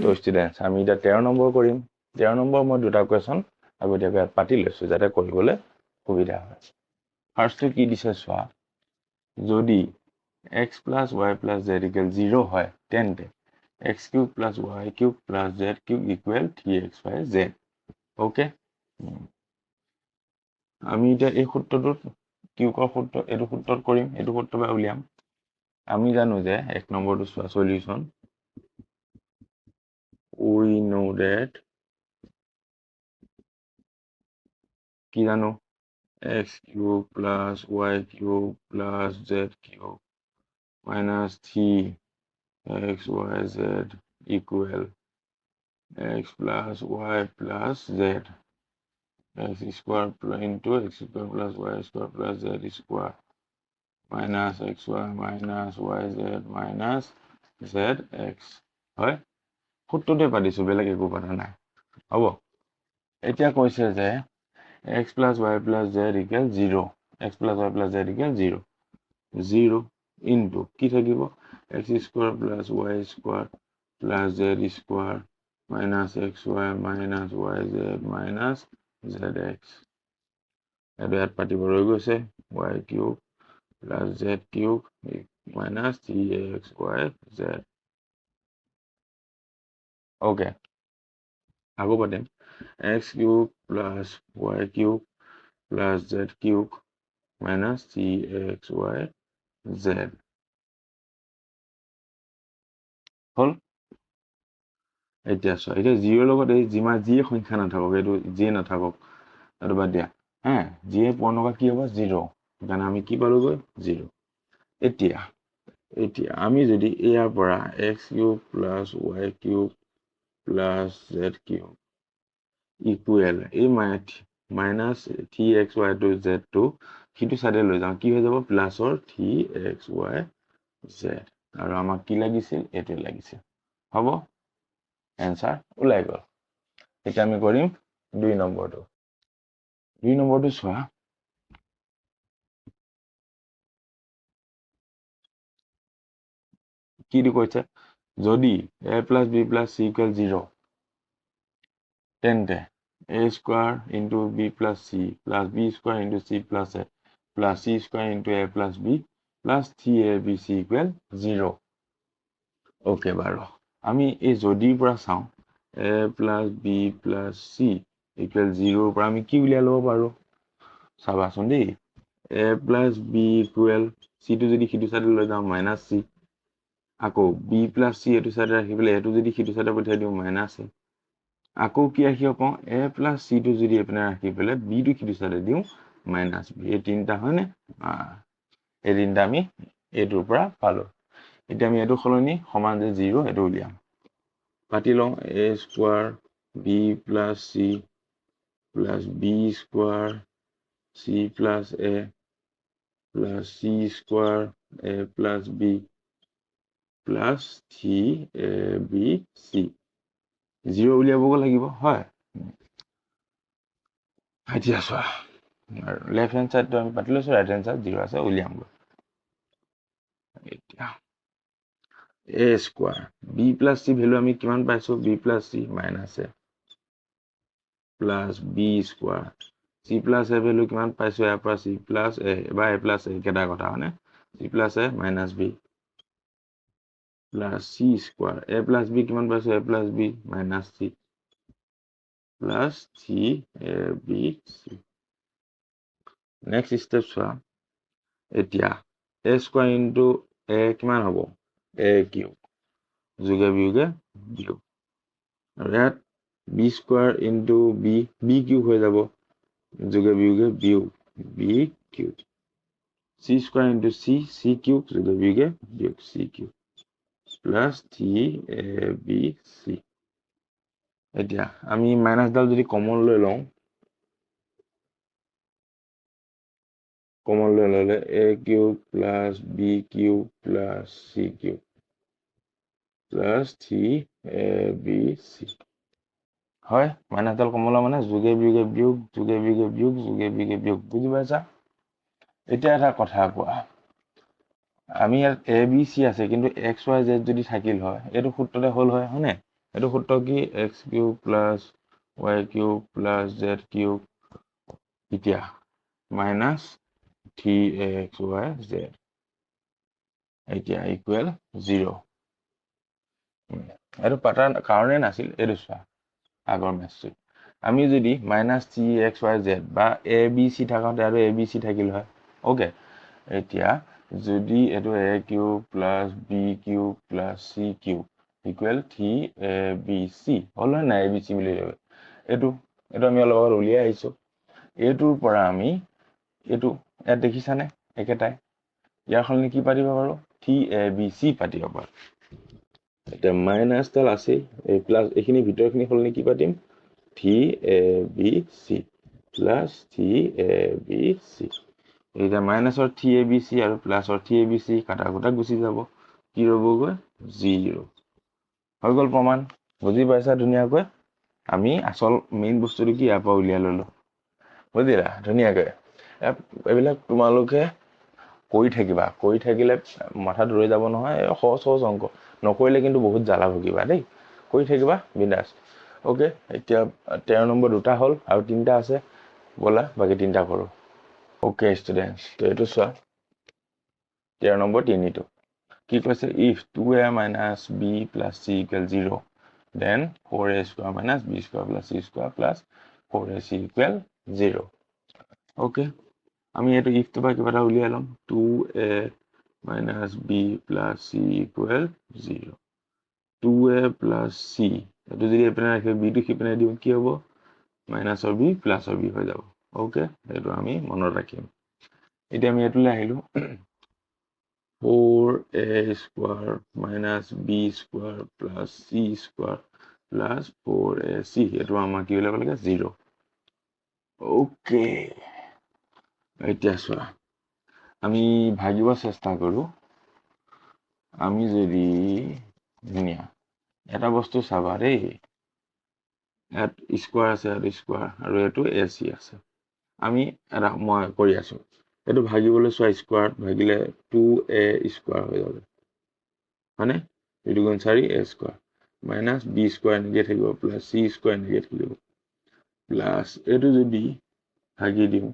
তো ষ্টুডেন্টস আমি এটা 13 নম্বৰ কৰিম 13 নম্বৰ মই দুটা কোৱেশ্চন আগতীয়াকৈ পাতি লৈছো যাতে কৰিবলৈ সুবিধা হয় ফাৰ্ষ্টটো কি দিছে চোৱা যদি x plus y plus z equal 0 হয় তেন্তে x cube plus y cube plus z cube equal 3xy z okay আমি এতিয়া এই সূত্ৰটোত কিউকৰ সূত্ৰ এটো সূত্ৰত কৰিম এটো সূত্ৰ বা উলিয়াম আমি জানো যে এক নম্বৰটো চোৱা সলিউশন we know that কি জানো x cube plus y cube plus z cube minus 3xyz equal x plus y plus z x square into x square plus y square plus z square minus xy minus yz minus zx হয় সূত্ৰতে পাতিছো বেলেগ একো কথা নাই হ'ব এতিয়া কৈছে যে x plus y plus z equal 0 x plus y plus z equal 0 0 into কি থাকিব x square plus y square plus z square minus xy minus yz minus zx এটো ইয়াত পাতিব ৰৈ গৈছে y cube plus z cube minus 3xyz okay আকৌ পাতিম x cube plus y cube plus z cube minus 3xyz হল এতিয়া চোৱা এতিয়া 0 লগত এই যিমা যি সংখ্যা নাথাকক এটো যি নাথাকক এটো বাদ দিয়া হ্যাঁ যি পূৰ্ণকা কি হ'ব 0 কাৰণ আমি কি পালোগৈ 0 এতিয়া আমি যদি ইয়াৰ পৰা x cube plus y cube plus z cube equal এই minus 3xy to z to কিটো সাইডে লৈ যাও কি হৈ যাব প্লাসৰ 3xyz আৰু আমাক কি লাগিছিল এটো লাগিছিল হ'ব आंसर ওলাই গল এটা আমি কৰিম 2 নম্বৰটো চোৱা কি দি কৈছে যদি a plus b plus c equal 0 তেন্তে a square into b plus c plus b square into c plus a plus c square into a plus b plus 3abc equal 0 okay বাৰু আমি এই যদিৰ পৰা চাও a plus b plus c equal 0 পৰা আমি কি উলিয়াই লব পাৰো চাবাচোন দেই a plus b equal c to যদি কিটো সাইডে লৈ যাও minus c আকৌ b plus c এটো সাইডে ৰাখি পেলে এটো যদি কিটো সাইডে পঠাই দিও minus a আকৌ কি ৰাখিব পাও a plus c to যদি এপিনে ৰাখি পেলে b to কিটো সাইডে দিও minus b এই তিনটা হয়নে এই তিনটা আমি এটোৰ পৰা পালো এতিয়া আমি এটো খলনি সমান যে 0 এটো উলিয়াম পাতি লও a square b plus c plus b square c plus a plus c square a plus b plus 3abc 0 উলিয়াব লাগিব হয় এতিয়া চোৱা লেফট হ্যান্ড সাইড তো আমি পাতি লৈছো রাইট হ্যান্ড সাইড 0 আছে উলিয়াম এতিয়া a square b plus c value আমি কিমান পাইছো b plus c minus a plus b square c plus a value কিমান পাইছো a plus c plus a বা a plus a কেটা কথা মানে c plus a minus b plus c square a plus b কিমান পাইছো a plus b minus c plus 3abc next step চোৱা এতিয়া a square into a কিমান হ'ব a cube যোগে বিয়োগে বিয়োগ আৰু ইয়াত b square into b cube হৈ যাব যোগে বিয়োগে বিয়োগ b cube c square into c cube যোগে বিয়োগে বিয়োগ c cube plus 3abc এতিয়া আমি মাইনাস ডাল যদি কমন লৈ লওঁ কমন লৈ ললে a cube plus b cube plus c cube plus 3abc হয় মাইনাস ডাল কমন মানে যোগে বিয়োগে বিয়োগ যোগে বিয়োগে বিয়োগ যোগে বিয়োগে বিয়োগ বুজি পাইছা এতিয়া এটা কথা কোৱা আমি ইয়াত এ বি চি আছে কিন্তু এক্স ৱাই জেড যদি থাকিল হয় এইটো সূত্ৰতে হ'ল হয় হয়নে এইটো সূত্ৰ কি x cube plus Y cube plus Z cube এতিয়া মাইনাছ 3xyz এতিয়া ইকুৱেল 0 এইটো পাতাৰ কাৰণে নাছিল এইটো চোৱা আগৰ মেথছটো আমি যদি মাইনাছ 3xyz বা এ বি চি থাকোঁতে আৰু এ বি চি থাকিল হয় ওকে এতিয়া যদি এইটো A cube plus B cube plus C cube equal 3abc হ'ল হয় নাই এ বি চি বুলি এইটো আমি অলপ আগত উলিয়াই আহিছোঁ এইটোৰ পৰা আমি এইটো ইয়াত দেখিছানে একেটাই ইয়াৰ সলনি কি পাতিব পাৰোঁ 3abc পাতিব পাৰোঁ এতিয়া মাইনাছডাল আছে এই প্লাছ এইখিনি ভিতৰখিনি সলনি কি পাতিম 3abc প্লাছ 3abc এতিয়া মাইনাছৰ 3abc আৰু প্লাছৰ 3abc কাটা কুটা গুচি যাব কি ৰ'বগৈ 0 হৈ গ'ল প্ৰমাণ বুজি পাইছা ধুনীয়াকৈ আমি আচল মেইন বস্তুটো কি ইয়াৰ পৰা উলিয়াই ল'লো বুজিলা ধুনীয়াকৈ এইবিলাক তোমালোকে কৰি থাকিলে মাথাত ৰৈ যাব নহয় সহজ অংক নকৰিলে কিন্তু বহুত জ্বালা ভুগিবা দেই কৰি থাকিবা বিন্দাছ ওকে এতিয়া 13 নম্বৰ দুটা হ'ল আৰু তিনিটা আছে ব'লা বাকী তিনিটা কৰোঁ ওকে ষ্টুডেণ্টছ তো এইটো চোৱা 13 নম্বৰ তিনিটো কি কৈছে if 2a minus b plus c equal 0 then 4a square minus b square plus c square plus 4ac equal 0 okay আমি এইটো ইফটো বা কিবা এটা উলিয়াই ল'ম 2a minus b plus c equal 0 2a plus c এইটো যদি এপিনে ৰাখে b টো সিপিনে দিওঁ কি হ'ব মাইনাছৰ b প্লাছৰ b হৈ যাব ওকে এইটো আমি মনত ৰাখিম এতিয়া আমি এইটোলৈ আহিলোঁ 4a square minus b square plus c square plus 4ac এইটো আমাৰ কি উলিয়াব লাগে 0 ওকে এতিয়া চোৱা আমি ভাগিব চেষ্টা কৰোঁ আমি যদি ধুনীয়া এটা বস্তু চাবা দেই ইয়াত স্কোৱাৰ আছে ইয়াত স্কোৱাৰ আৰু এইটো ac আছে আমি এটা মই কৰি আছোঁ এইটো ভাগিবলৈ চোৱা স্কোৱাৰত ভাগিলে 2a স্কোৱাৰ হৈ যাব হয়নে 2 গুণ 4 a square minus b square এনেকৈ থাকিব প্লাছ c স্কোৱাৰ এনেকৈ থাকিব প্লাছ এইটো যদি ভাগি দিওঁ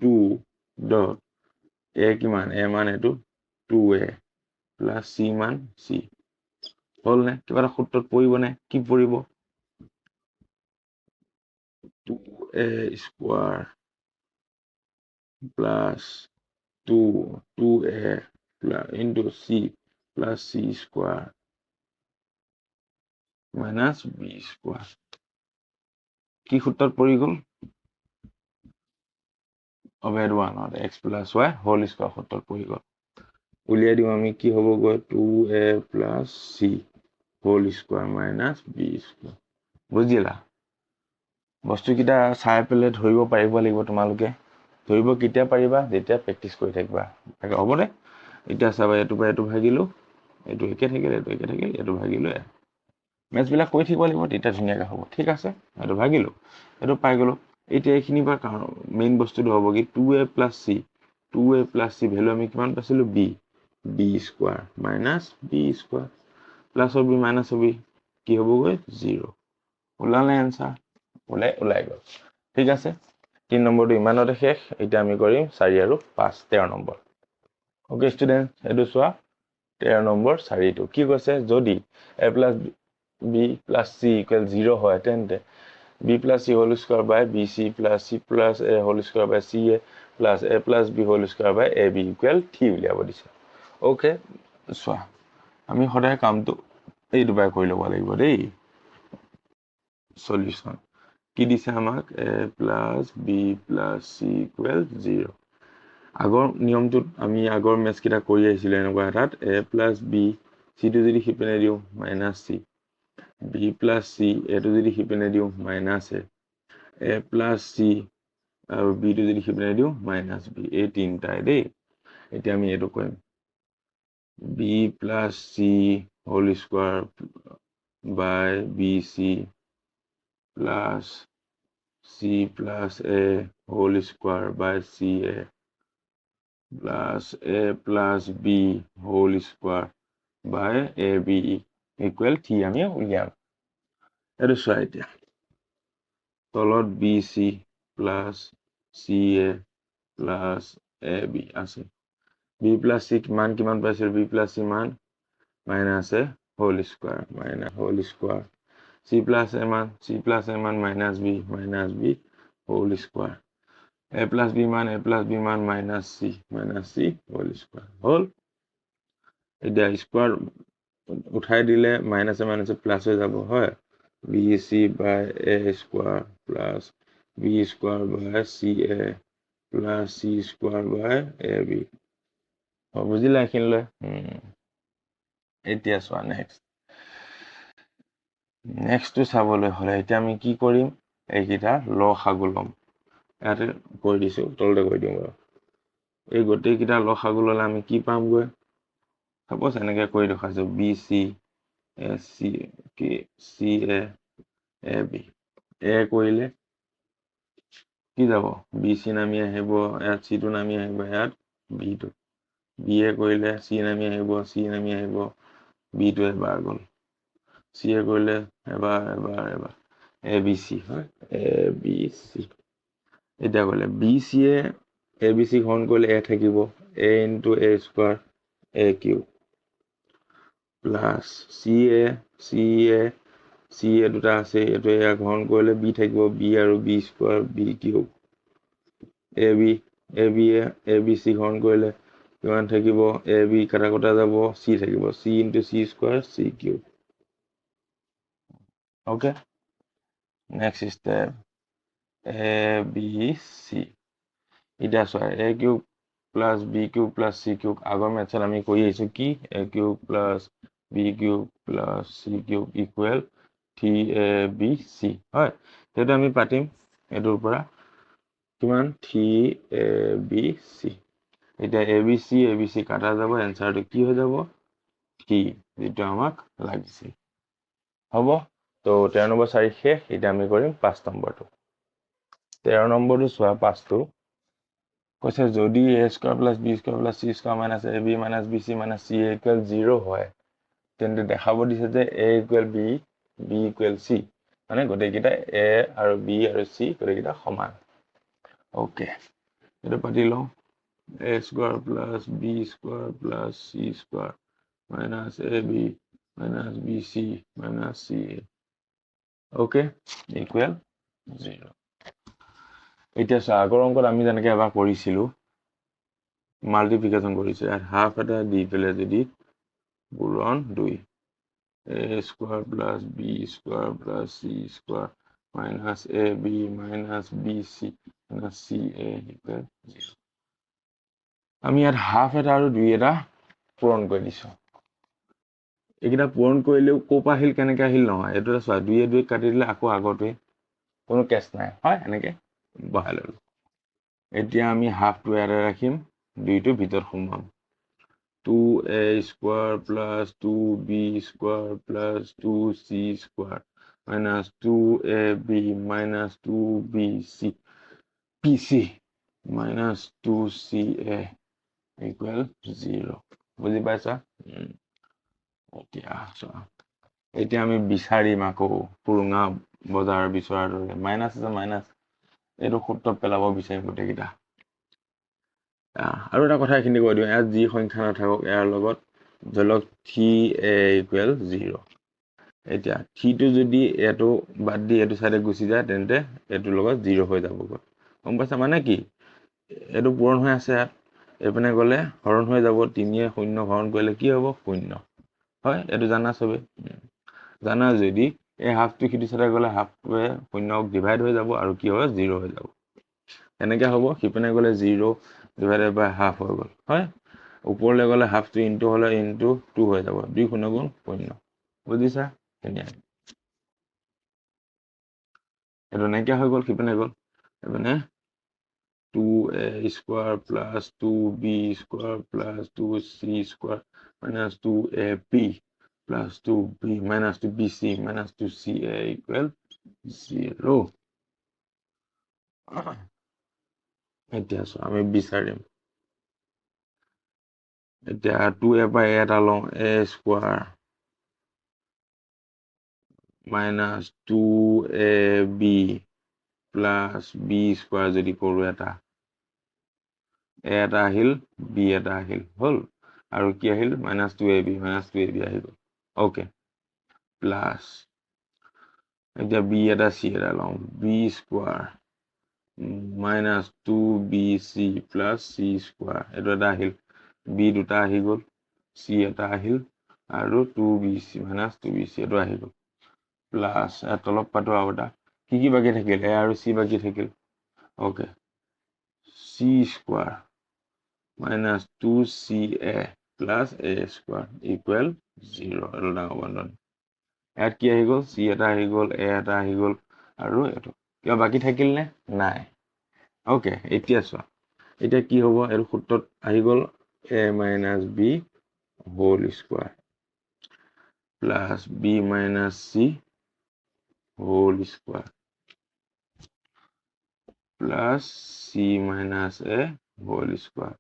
2 ডট a কিমান a মান এইটো 2a প্লাছ c মান c হ'ল নে কিবা এটা সূত্ৰত পৰিব নে কি পৰিব 2a square plus 2a plus into c plus c square minus b square কি সূত্ৰত পৰি গ'ল অভেদ 1 x plus y whole square সূত্ৰত পৰি গ'ল উলিয়াই দিওঁ আমি কি হ'বগৈ 2a plus c whole square minus b square বুজিলা বস্তুকেইটা চাই পেলাই ধৰিব পাৰিব লাগিব তোমালোকে ধৰিব কেতিয়া পাৰিবা যেতিয়া প্ৰেক্টিছ কৰি থাকিবা হ'ব দে এতিয়া চাবা এইটো পৰা এইটো ভাগিলোঁ এইটো একে থাকিল এইটো ভাগিলোঁ মেথছবিলাক কৰি থাকিব লাগিব তেতিয়া ধুনীয়াকৈ হ'ব ঠিক আছে এইটো ভাগিলোঁ এইটো পাই গ'লোঁ এতিয়া এইখিনি পৰা মেইন বস্তুটো হ'ব কি 2a plus c ভেলু আমি কিমান পাইছিলোঁ b square minus b square প্লাছৰ b মাইনাছৰ b কি হ'বগৈ 0 ওলালে এনচাৰ ওলাই গ'ল ঠিক আছে 3 নম্বৰটো ইমানতে শেষ এতিয়া আমি কৰিম 4 আৰু 5 13 নম্বৰ ওকে ষ্টুডেণ্ট এইটো চোৱা 13 নম্বৰ 4টো কি কৈছে যদি a plus b plus c equal 0 হয় তেন্তে b plus c whole square by bc plus c plus a whole square by ca plus a plus b whole square by ab equal 3 উলিয়াব দিছে okay চোৱা আমি সদায় কামটো এইটো বাই কৰি ল'ব লাগিব দেই সলিউশন কি দিছে আমাক a plus b plus c equal 0 আগৰ নিয়মটোত আমি আগৰ মেথছ কেইটা কৰি আহিছিলোঁ এনেকুৱা এটাত a plus b c টো যদি সিপিনে দিওঁ minus c b plus c এইটো যদি সিপিনে দিওঁ মাইনাছ a plus c আৰু b টো যদি সিপিনে দিওঁ মাইনাছ b এই তিনিটাই দেই এতিয়া আমি এইটো কৰিম b plus c whole square by bc plus c plus a whole square by ca plus a plus b whole square by ab equal t আমি উলিয়াম এটো চোৱা এতিয়া তলত bc plus ca plus ab আছে b plus c মান কিমান পাইছিল b plus c মান minus a whole square c plus a মান minus b whole square a plus b মান minus c whole square whole এতিয়া square উঠাই দিলে minus a plus হৈ যাব হয় bc by a square plus b square by ca plus c square by ab বুজিলা এইখিনিলে এতিয়া চোৱা নেক্সট টু চাবলৈ হলে এতিয়া আমি কি কৰিম এইকিটা লসাগু লম ইয়াতে কৈ দিছো তলতে কৈ দিম বাৰু এই গোটেই কিটা লসাগু ললে আমি কি পামগৈ সাপোজ এনেকে কৰি দেখাইছো bc c ca ab a কৰিলে কি যাব bc নামি আহিব ইয়াত c টো নামি আহিব ইয়াত b টো b a কৰিলে c নামি আহিব b টো এবাৰ গল c a কৰিলে এবাৰ abc হয় abc এটা কৰিলে bc এ abc ঘন কৰিলে a থাকিব a into a square a cube plus ca দুটা আছে এটো এয়া ঘন কৰিলে b থাকিব b আৰু b square b cube abc ঘন কৰিলে কিমান থাকিব ab কাটা যাব c থাকিব c into c square c cube okay next step abc এটা চোৱা a cube plus b cube plus c cube আগৰ মেথড আমি কৰি আইছো কি a cube plus b cube plus c cube equal 3abc হয় সেইটো আমি পাতিম এটোৰ পৰা কিমান 3abc এটা abc কাটা যাব এনসারটো কি হৈ যাব 3 যেটো আমাক লাগিছিল হ'ব তো 13 নম্বৰ সাৰি শেষ এটা আমি কৰিম 5 নম্বৰটো 13 নম্বৰটো চোৱা 5টো কৈছে যদি a square plus b square plus c square minus ab minus bc minus c equal 0 হয় তেন্তে দেখাব দিছে যে a equal b b equal c মানে গোটেইকিটা a আৰু b আৰু c গোটেইকিটা সমান ওকে এটা পাতি লও a square plus b square plus c square minus ab minus bc minus c okay equal 0 এতিয়া আগৰ অংকত আমি যেনেকৈ এবাৰ কৰিছিলো মাল্টিপ্লিকেশন কৰিছে আর হাফ এটা দি পেলে যদি পূরণ 2 a square plus b square plus c square minus ab minus bc minus ca equal 0 আমি ইয়াত হাফ এটা আৰু 2 এটা পূৰণ কৰি দিছো এইকিটা পূৰণ কৰিলেও কোপা আহিল কেনেকৈ আহিল নহয় এটো চোৱা 2 এ 2 কাটি দিলে আকৌ আগতে কোনো কেছ নাই হয় এনেকে বহাই ললো এতিয়া আমি হাফ টো ইয়াতে ৰাখিম 2 টো ভিতৰত সোমাম 2a square plus 2b square plus 2c square minus 2ab minus 2bc pc minus 2ca equal 0 বুজি পাইছা এতিয়া আমি বিচাৰিম আকৌ পুৰুঙা বজাৰ বিচৰাৰ দৰে মাইনাস আছে মাইনাস এটো সূত্ৰত পেলাব বিচাৰিম গোটেইকিটা আৰু এটা কথা এখিনি কৈ দিও ইয়াত যি সংখ্যা নাথাকক ইয়াৰ লগত ধৰক 3a equal 0 এতিয়া 3 টো যদি এটো বাদ দি এটো সাইডে গুচি যায় তেন্তে এটোৰ লগত 0 হৈ যাব গম পাইছা মানে কি এটো পূৰণ হৈ আছে ইয়াত এপনে গলে হৰণ হৈ যাব 3 এ 0 হৰণ কৰিলে কি হ'ব 0 হয় এটো জানা সবে জানা যদি এই হাফ টো কিটি সাইডে গলে হাফ টোৱে 0 ডিভাইড হৈ যাব আৰু কি হয় 0 হৈ যাব এনেকে হ'ব কিপনে গলে 0 divided by half হৈ গল হয় উপৰলে গলে হাফ টো ইনটু হলে ইনটু 2 হৈ যাব 2 গুণ 0 বুজিছা ধুনীয়া এটো নাইকিয়া হৈ গল কিপনে গল মানে 2a square plus 2b square plus 2c square minus 2ab plus 2b minus 2bc minus 2ca equal 0 এতিয়া আমি বিচাৰিম এতিয়া 2a by a এটা লওঁ a square minus 2ab plus b square যদি কৰো এটা a এটা আহিল b এটা আহিল হল আৰু কি আহিল minus 2ab আহিল ওকে প্লাস এতিয়া b এটা c এটা লওঁ b square minus 2bc plus c square এটা এটা আহিল b দুটা আহি গল c এটা আহিল আৰু 2bc minus 2bc এটা আহি গল প্লাস তলপ পাতো আউটা কি বাকি থাকিল a আৰু c বাকি থাকিল okay c square minus 2ca plus a square equal 0 এটা ডাঙৰ বন্ধনী ইয়াত কি আহি গল c এটা আহি গল a এটা আহি গল আৰু এটো কিবা বাকি থাকিল নে নাই ওকে এতিয়া চোৱা এতিয়া কি হ'ব এৰ সূত্ৰত আহি গল a minus b whole square plus b minus c whole square plus c minus a whole square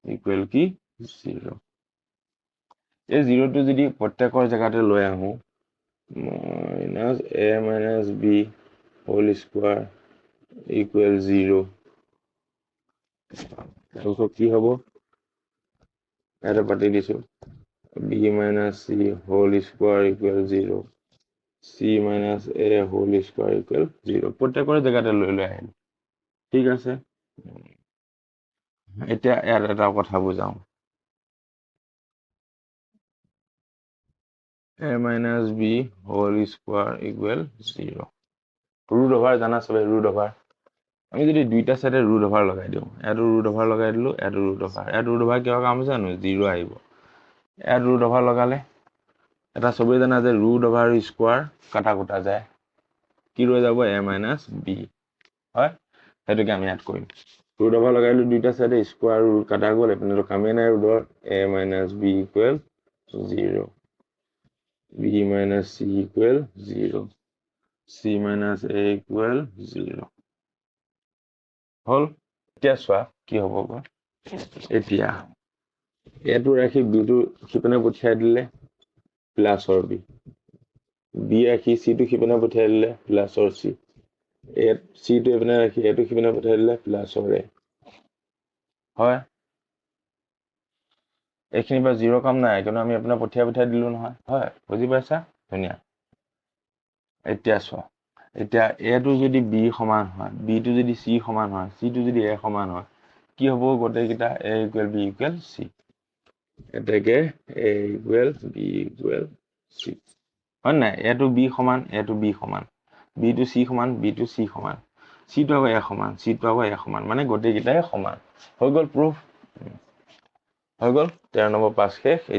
equal কি 0 এই 0 টো যদি প্ৰত্যেকৰ জায়গাতে লৈ আহো minus a minus b whole square equal 0 আৰু কি হ'ব এটা পাতি দিছো b minus c whole square equal 0 c minus a whole square equal 0 প্ৰত্যেকৰ জায়গাতে লৈ আহিল ঠিক আছে এতিয়া ইয়াৰ এটা কথা বুজাও a minus b whole square equal 0 root over জানা সবে root over আমি যদি দুইটা সাইডে root over লগাই দিও এটো root over লগাই দিলো এটো root over কিয় কাম জানো 0 আহিব এটো root over লগালে এটা সবে জানা যে root over square কাটা কুটা যায় কি ৰৈ যাব a minus b হয় হেতুকে আমি ইয়াত কৰিম root over লগাইলো দুইটা সাইডে square root কাটা গল এপিনে কামে নাই root over a minus b equal 0 b minus c equal 0 c minus a equal 0 হল এতিয়া চোৱা কি হ'ব গৈ এতিয়া এটো ৰাখি b টো কিপনে পঠিয়াই দিলে প্লাসৰ b b ৰাখি c টো কিপনে পঠিয়াই দিলে প্লাসৰ c a c টো এপিনে ৰাখি এটো কিপনে পঠিয়াই দিলে প্লাসৰ a হয় এইখিনি বা 0 কাম নাই কিয়নো আমি এপিনে পঠিয়াই দিলো নহয় হয় বুজি পাইছা ধুনিয়া এতিয়া চোৱা এতিয়া a টো যদি b সমান হয় b টো যদি c সমান হয় c টো যদি a সমান হয় কি হ'ব গটে কিটা a equal b equal c এটাকে a equal b equal c হয় না a টো b সমান a টো b সমান b টো c সমান b টো c সমান c টো আকৌ a সমান c টো আকৌ a সমান মানে গটে কিটাই সমান হৈ গল প্ৰুফ হৈ গল 13 নম্বৰ পাঁচ শেষ